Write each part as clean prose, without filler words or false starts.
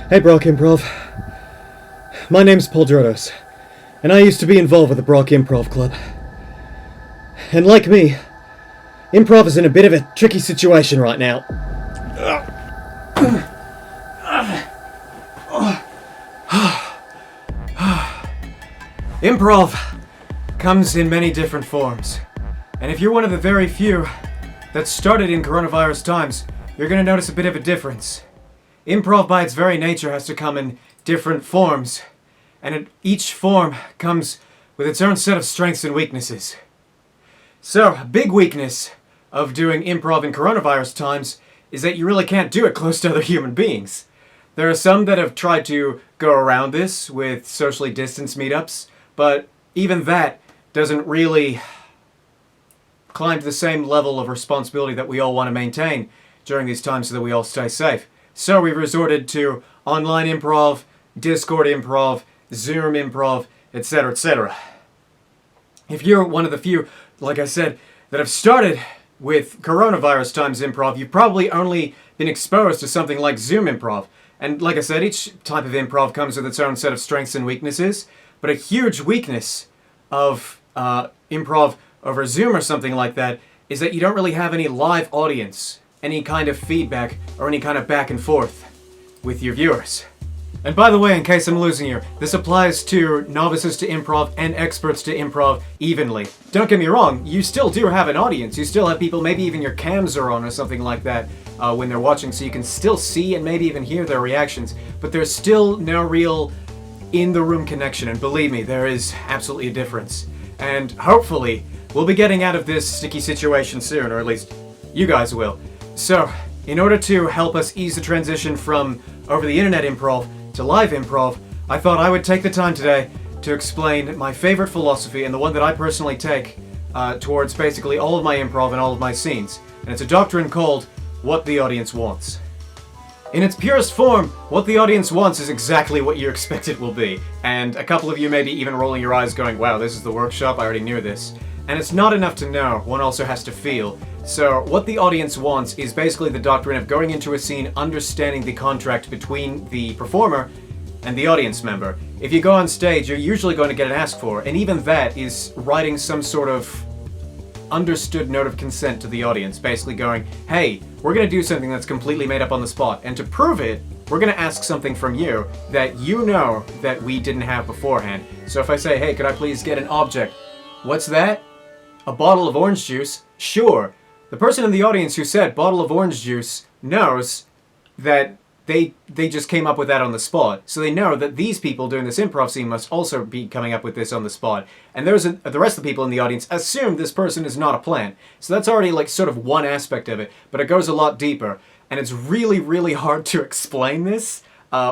Hey Brock Improv. My name's Paul Drodos, and I used to be involved with the Brock Improv Club. And like me, Improv is in a bit of a tricky situation right now. Improv comes in many different forms, and if you're one of the very few that started in coronavirus times, you're going to notice a bit of a difference. Improv by its very nature has to come in different forms, and each form comes with its own set of strengths and weaknesses. So, a big weakness of doing improv in coronavirus times is that you really can't do it close to other human beings. There are some that have tried to go around this with socially distanced meetups, but even that doesn't really climb to the same level of responsibility that we all want to maintain during these times so that we all stay safe. So we've resorted to online improv, Discord improv, Zoom improv, etc., etc. If you're one of the few, like I said, that have started with coronavirus times improv, you've probably only been exposed to something like Zoom improv. And like I said, each type of improv comes with its own set of strengths and weaknesses, but a huge weakness of improv over Zoom or something like that is that you don't really have any live audience, any kind of feedback, or any kind of back and forth with your viewers. And by the way, in case I'm losing you, this applies to novices to improv and experts to improv evenly. Don't get me wrong, you still do have an audience. You still have people, maybe even your cams are on or something like that when they're watching, so you can still see and maybe even hear their reactions, but there's still no real in-the-room connection, and believe me, there is absolutely a difference. And hopefully, we'll be getting out of this sticky situation soon, or at least you guys will. So, in order to help us ease the transition from over-the-internet improv to live improv, I thought I would take the time today to explain my favorite philosophy and the one that I personally take towards basically all of my improv and all of my scenes. And it's a doctrine called what the audience wants. In its purest form, what the audience wants is exactly what you expect it will be. And a couple of you may be even rolling your eyes going, wow, this is the workshop, I already knew this. And it's not enough to know, one also has to feel. So what the audience wants is basically the doctrine of going into a scene, understanding the contract between the performer and the audience member. If you go on stage, you're usually going to get an ask for, and even that is writing some sort of understood note of consent to the audience, basically going, hey, we're going to do something that's completely made up on the spot, and to prove it, we're going to ask something from you that you know that we didn't have beforehand. So if I say, hey, could I please get an object? What's that? A bottle of orange juice? Sure. The person in the audience who said bottle of orange juice knows that they just came up with that on the spot. So they know that these people doing this improv scene must also be coming up with this on the spot. And the rest of the people in the audience assume this person is not a plan. So that's already like sort of one aspect of it, but it goes a lot deeper. And it's really, really hard to explain this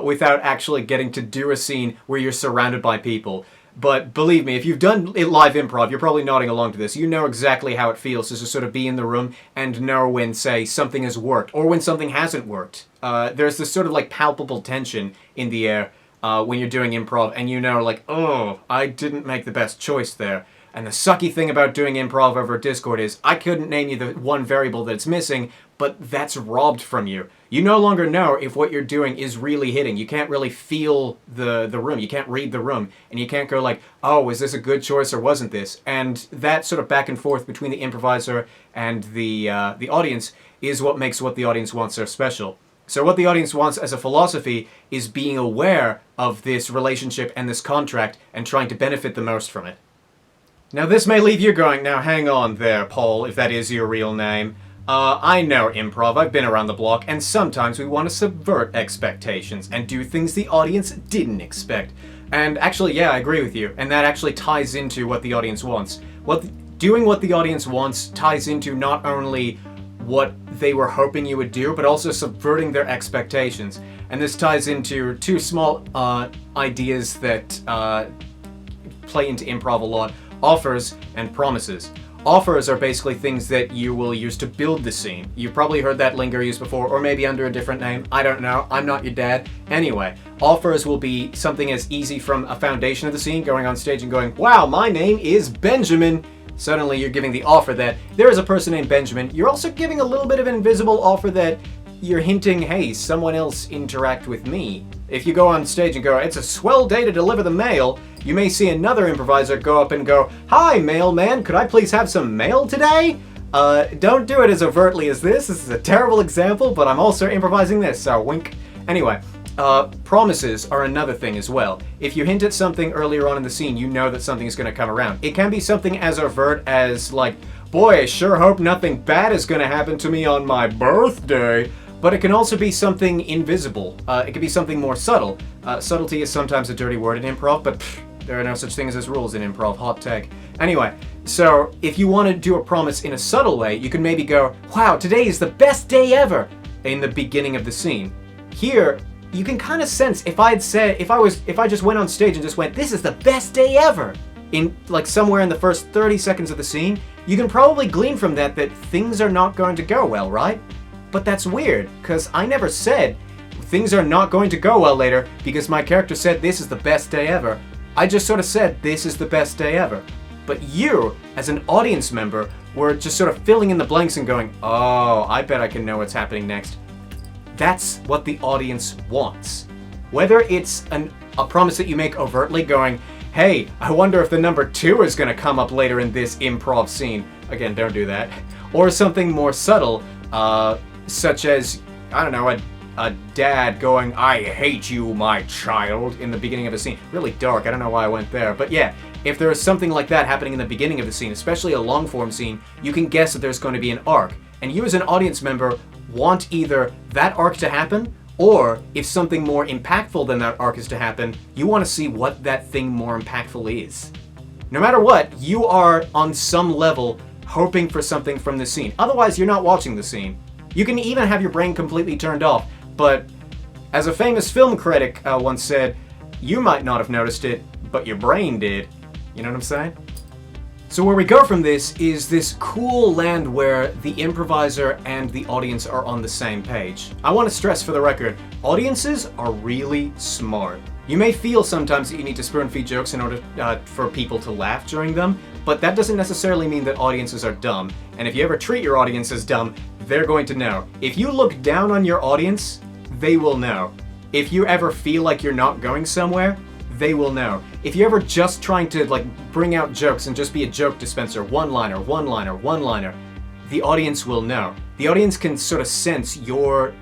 without actually getting to do a scene where you're surrounded by people. But believe me, if you've done live improv, you're probably nodding along to this. You know exactly how it feels to sort of be in the room and know when, say, something has worked or when something hasn't worked. There's this sort of like palpable tension in the air when you're doing improv, and you know, like, oh, I didn't make the best choice there. And the sucky thing about doing improv over Discord is I couldn't name you the one variable that's missing, but that's robbed from you. You no longer know if what you're doing is really hitting. You can't really feel the room. You can't read the room. And you can't go like, oh, was this a good choice or wasn't this? And that sort of back and forth between the improviser and the audience is what makes what the audience wants so special. So what the audience wants as a philosophy is being aware of this relationship and this contract and trying to benefit the most from it. Now this may leave you going, now hang on there, Paul, if that is your real name. I know improv, I've been around the block, and sometimes we want to subvert expectations and do things the audience didn't expect. And actually, yeah, I agree with you, and that actually ties into what the audience wants. Doing what the audience wants ties into not only what they were hoping you would do, but also subverting their expectations. And this ties into two small ideas that play into improv a lot: offers and promises. Offers are basically things that you will use to build the scene. You've probably heard that lingo used before, or maybe under a different name. I don't know. I'm not your dad. Anyway, offers will be something as easy from a foundation of the scene, going on stage and going, wow, my name is Benjamin. Suddenly you're giving the offer that there is a person named Benjamin. You're also giving a little bit of an invisible offer that you're hinting, hey, someone else interact with me. If you go on stage and go, it's a swell day to deliver the mail, you may see another improviser go up and go, hi, mailman, could I please have some mail today? Don't do it as overtly as this. This is a terrible example, but I'm also improvising this, so wink. Anyway, promises are another thing as well. If you hint at something earlier on in the scene, you know that something is going to come around. It can be something as overt as, like, boy, I sure hope nothing bad is going to happen to me on my birthday. But it can also be something invisible. It can be something more subtle. Subtlety is sometimes a dirty word in improv, but there are no such things as rules in improv. Hot take. Anyway, so if you want to do a promise in a subtle way, you can maybe go, wow, today is the best day ever, in the beginning of the scene. Here, you can kind of sense if I just went on stage and just went, this is the best day ever, in like somewhere in the first 30 seconds of the scene, you can probably glean from that things are not going to go well, right? But that's weird, because I never said things are not going to go well later because my character said this is the best day ever. I just sort of said this is the best day ever. But you, as an audience member, were just sort of filling in the blanks and going, oh, I bet I can know what's happening next. That's what the audience wants. Whether it's a promise that you make overtly going, hey, I wonder if the number 2 is going to come up later in this improv scene. Again, don't do that. Or something more subtle, such as, I don't know, a dad going, I hate you, my child, in the beginning of a scene. Really dark, I don't know why I went there. But yeah, if there is something like that happening in the beginning of the scene, especially a long-form scene, you can guess that there's going to be an arc. And you as an audience member want either that arc to happen, or if something more impactful than that arc is to happen, you want to see what that thing more impactful is. No matter what, you are on some level hoping for something from the scene. Otherwise, you're not watching the scene. You can even have your brain completely turned off, but as a famous film critic once said, you might not have noticed it, but your brain did. You know what I'm saying? So where we go from this is this cool land where the improviser and the audience are on the same page. I want to stress for the record, audiences are really smart. You may feel sometimes that you need to spoon-feed jokes in order for people to laugh during them, but that doesn't necessarily mean that audiences are dumb. And if you ever treat your audience as dumb, they're going to know. If you look down on your audience, they will know. If you ever feel like you're not going somewhere, they will know. If you're ever just trying to like bring out jokes and just be a joke dispenser, one-liner, one-liner, one-liner, the audience will know. The audience can sort of sense your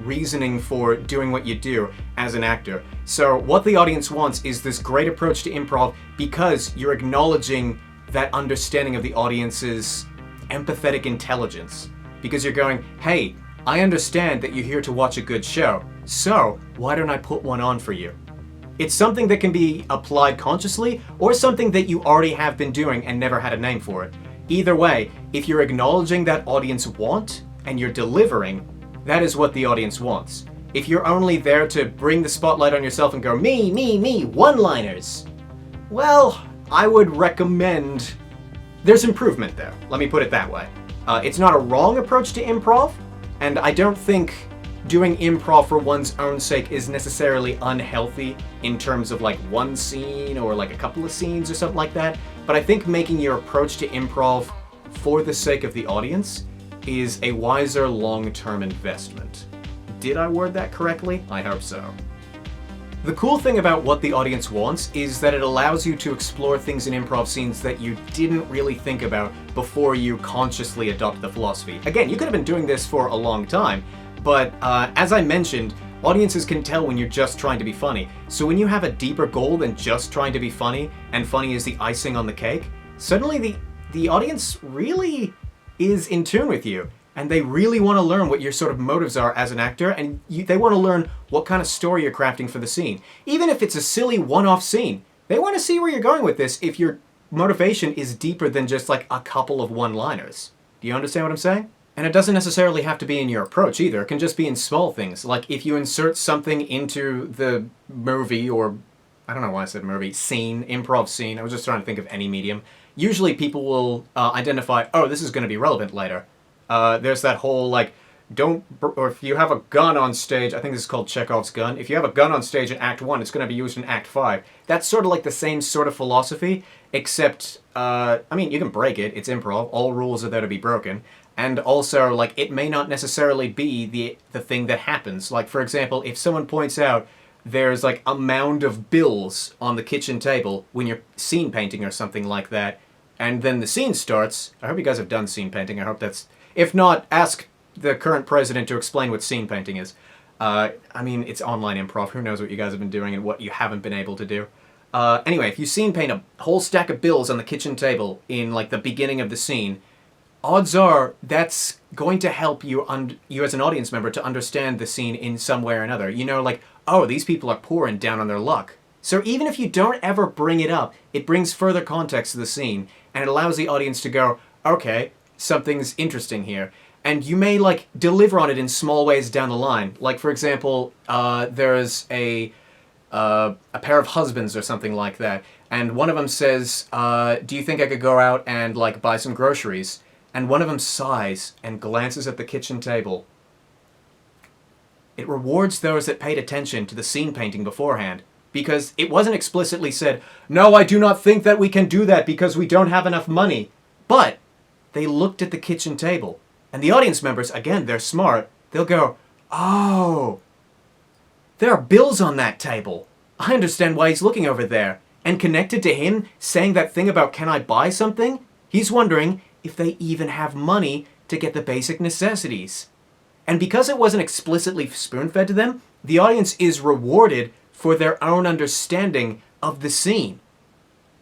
reasoning for doing what you do as an actor. So what the audience wants is this great approach to improv because you're acknowledging that understanding of the audience's empathetic intelligence. Because you're going, hey, I understand that you're here to watch a good show, so why don't I put one on for you? It's something that can be applied consciously or something that you already have been doing and never had a name for it. Either way, if you're acknowledging that audience want and you're delivering, that is what the audience wants. If you're only there to bring the spotlight on yourself and go, me, one-liners, well, I would recommend there's improvement there. Let me put it that way. It's not a wrong approach to improv, and I don't think doing improv for one's own sake is necessarily unhealthy in terms of like one scene or like a couple of scenes or something like that, but I think making your approach to improv for the sake of the audience is a wiser long-term investment. Did I word that correctly? I hope so. The cool thing about what the audience wants is that it allows you to explore things in improv scenes that you didn't really think about before you consciously adopt the philosophy. Again, you could have been doing this for a long time, but as I mentioned, audiences can tell when you're just trying to be funny. So when you have a deeper goal than just trying to be funny, and funny is the icing on the cake, suddenly the audience really is in tune with you. And they really want to learn what your sort of motives are as an actor, and they want to learn what kind of story you're crafting for the scene. Even if it's a silly one-off scene, they want to see where you're going with this if your motivation is deeper than just like a couple of one-liners. Do you understand what I'm saying? And it doesn't necessarily have to be in your approach either. It can just be in small things. Like if you insert something into the movie, or I don't know why I said movie, scene, improv scene, I was just trying to think of any medium. Usually people will identify, oh, this is going to be relevant later. There's that whole like or if you have a gun on stage, I think this is called Chekhov's gun. If you have a gun on stage in Act 1, it's going to be used in Act 5. That's sort of like the same sort of philosophy, except, I mean, you can break it. It's improv. All rules are there to be broken. And also, like, it may not necessarily be the thing that happens. Like, for example, if someone points out there's, like, a mound of bills on the kitchen table when you're scene painting or something like that, and then the scene starts. I hope you guys have done scene painting. I hope that's... If not, ask the current president to explain what scene painting is. I mean, it's online improv. Who knows what you guys have been doing and what you haven't been able to do. Anyway, if you scene paint a whole stack of bills on the kitchen table in, like, the beginning of the scene, odds are that's going to help you as an audience member to understand the scene in some way or another. You know, like, oh, these people are poor and down on their luck. So even if you don't ever bring it up, it brings further context to the scene, and it allows the audience to go, okay, something's interesting here. And you may, like, deliver on it in small ways down the line. Like, for example, there's a pair of husbands or something like that, and one of them says, do you think I could go out and, like, buy some groceries? And one of them sighs and glances at the kitchen table. It rewards those that paid attention to the scene painting beforehand, because it wasn't explicitly said, no, I do not think that we can do that because we don't have enough money. But they looked at the kitchen table. And the audience members, again, they're smart. They'll go, oh, there are bills on that table. I understand why he's looking over there. And connected to him saying that thing about, can I buy something? He's wondering if they even have money to get the basic necessities. And because it wasn't explicitly spoon-fed to them, the audience is rewarded for their own understanding of the scene.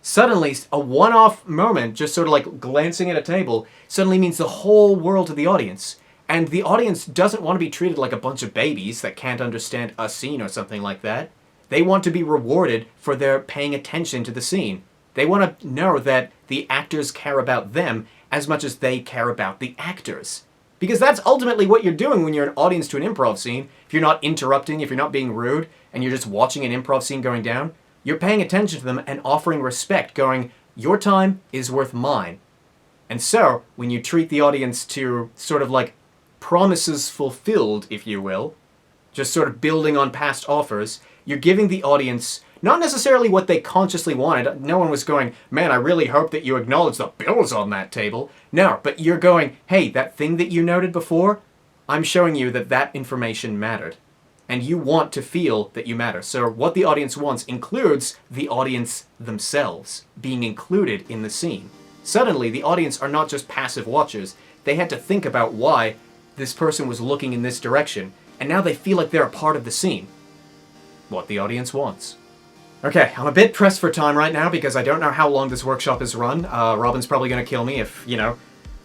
Suddenly, a one-off moment, just sort of like glancing at a table, suddenly means the whole world to the audience. And the audience doesn't want to be treated like a bunch of babies that can't understand a scene or something like that. They want to be rewarded for their paying attention to the scene. They want to know that the actors care about them as much as they care about the actors. Because that's ultimately what you're doing when you're an audience to an improv scene. If you're not interrupting, if you're not being rude, and you're just watching an improv scene going down, you're paying attention to them and offering respect, going, your time is worth mine. And so, when you treat the audience to sort of like promises fulfilled, if you will, just sort of building on past offers, you're giving the audience not necessarily what they consciously wanted. No one was going, man, I really hope that you acknowledge the bills on that table. No, but you're going, hey, that thing that you noted before, I'm showing you that that information mattered. And you want to feel that you matter. So what the audience wants includes the audience themselves being included in the scene. Suddenly, the audience are not just passive watchers. They had to think about why this person was looking in this direction, and now they feel like they're a part of the scene. What the audience wants. Okay, I'm a bit pressed for time right now because I don't know how long this workshop is run. Robin's probably going to kill me if, you know,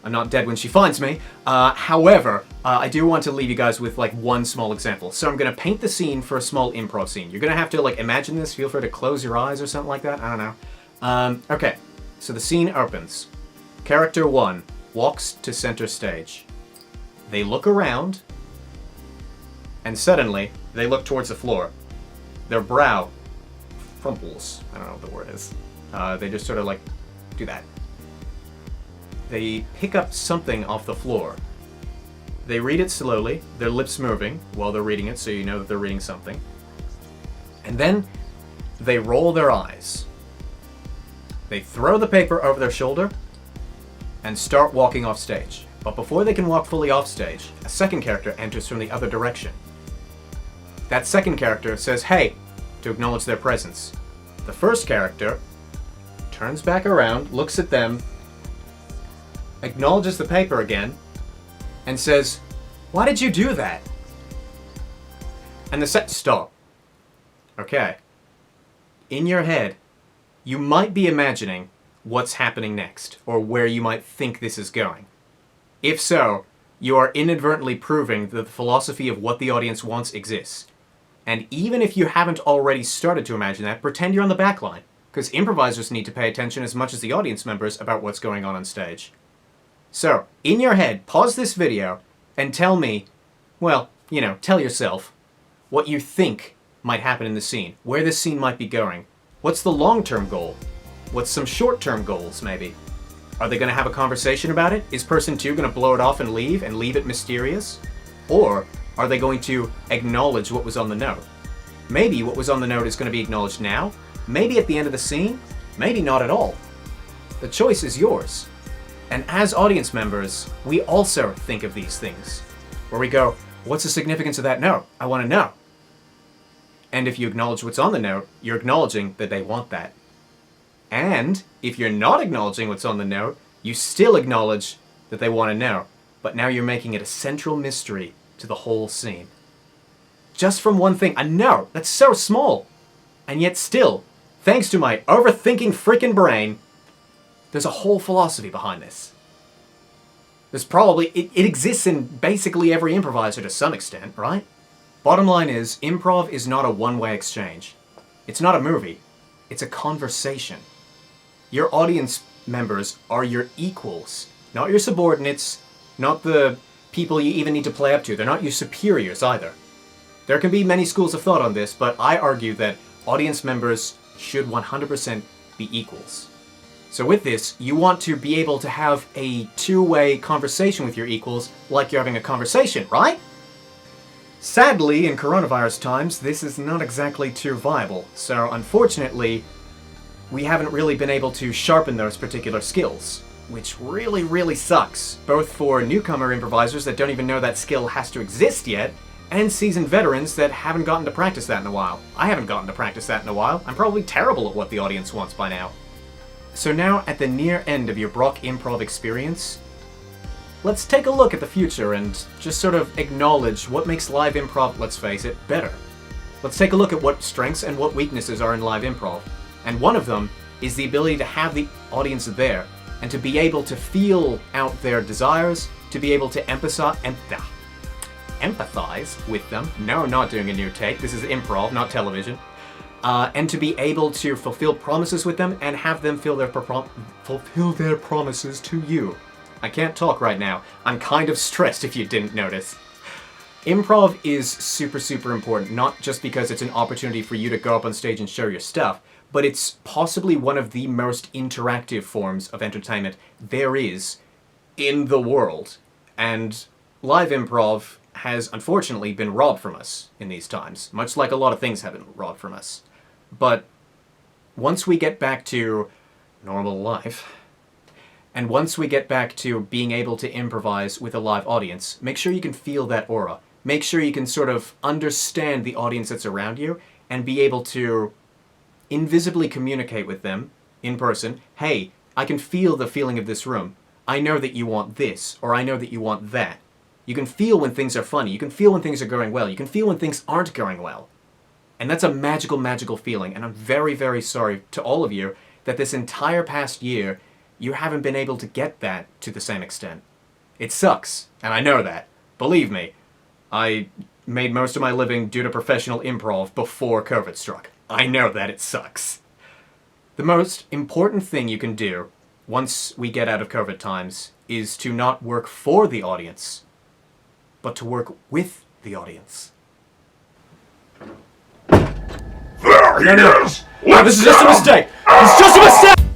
I'm not dead when she finds me. However, I do want to leave you guys with, like, one small example. So I'm going to paint the scene for a small improv scene. You're going to have to, like, imagine this. Feel free to close your eyes or something like that. I don't know. Okay, so the scene opens. Character 1 walks to center stage. They look around, and suddenly, they look towards the floor. Their brow frumples. I don't know what the word is. They just sort of, like, do that. They pick up something off the floor. They read it slowly, their lips moving while they're reading it, so you know that they're reading something. And then they roll their eyes. They throw the paper over their shoulder and start walking off stage. But before they can walk fully off stage, a second character enters from the other direction. That second character says, hey, to acknowledge their presence. The first character turns back around, looks at them, acknowledges the paper again, and says, why did you do that? And the set stop. Okay. In your head, you might be imagining what's happening next, or where you might think this is going. If so, you are inadvertently proving that the philosophy of what the audience wants exists. And even if you haven't already started to imagine that, pretend you're on the back line, because improvisers need to pay attention as much as the audience members about what's going on stage. So, in your head, pause this video and tell me, well, you know, tell yourself what you think might happen in the scene, where this scene might be going. What's the long-term goal? What's some short-term goals, maybe? Are they going to have a conversation about it? Is person 2 going to blow it off and leave it mysterious? Or are they going to acknowledge what was on the note? Maybe what was on the note is going to be acknowledged now, maybe at the end of the scene, maybe not at all. The choice is yours. And as audience members, we also think of these things, where we go, what's the significance of that note? I want to know. And if you acknowledge what's on the note, you're acknowledging that they want that. And if you're not acknowledging what's on the note, you still acknowledge that they want to know. But now you're making it a central mystery to the whole scene. Just from one thing, a note that's so small. And yet still, thanks to my overthinking freaking brain, there's a whole philosophy behind this. There's probably, it exists in basically every improviser to some extent, right? Bottom line is, improv is not a one-way exchange. It's not a movie. It's a conversation. Your audience members are your equals, not your subordinates, not the people you even need to play up to. They're not your superiors either. There can be many schools of thought on this, but I argue that audience members should 100% be equals. So with this, you want to be able to have a two-way conversation with your equals like you're having a conversation, right? Sadly, in coronavirus times, this is not exactly too viable, so unfortunately, we haven't really been able to sharpen those particular skills, which really, really sucks, both for newcomer improvisers that don't even know that skill has to exist yet, and seasoned veterans that haven't gotten to practice that in a while. I haven't gotten to practice that in a while. I'm probably terrible at what the audience wants by now. So now, at the near end of your Brock Improv experience, let's take a look at the future and just sort of acknowledge what makes live improv, let's face it, better. Let's take a look at what strengths and what weaknesses are in live improv. And one of them is the ability to have the audience there and to be able to feel out their desires, to be able to empathize with them. No, not doing a new take. This is improv, not television. And to be able to fulfill promises with them and have them fulfill their promises to you. I can't talk right now. I'm kind of stressed if you didn't notice. Improv is super, super important, not just because it's an opportunity for you to go up on stage and show your stuff, but it's possibly one of the most interactive forms of entertainment there is in the world. And live improv has unfortunately been robbed from us in these times, much like a lot of things have been robbed from us. But once we get back to normal life, and once we get back to being able to improvise with a live audience, make sure you can feel that aura. Make sure you can sort of understand the audience that's around you and be able to invisibly communicate with them in person. Hey, I can feel the feeling of this room. I know that you want this, or I know that you want that. You can feel when things are funny. You can feel when things are going well. You can feel when things aren't going well. And that's a magical, magical feeling. And I'm very, very sorry to all of you that this entire past year, you haven't been able to get that to the same extent. It sucks, and I know that. Believe me, I made most of my living due to professional improv before COVID struck. I know that it sucks. The most important thing you can do once we get out of COVID times is to not work for the audience, but to work with the audience. There he is! No, this is just a mistake! It's just a mistake!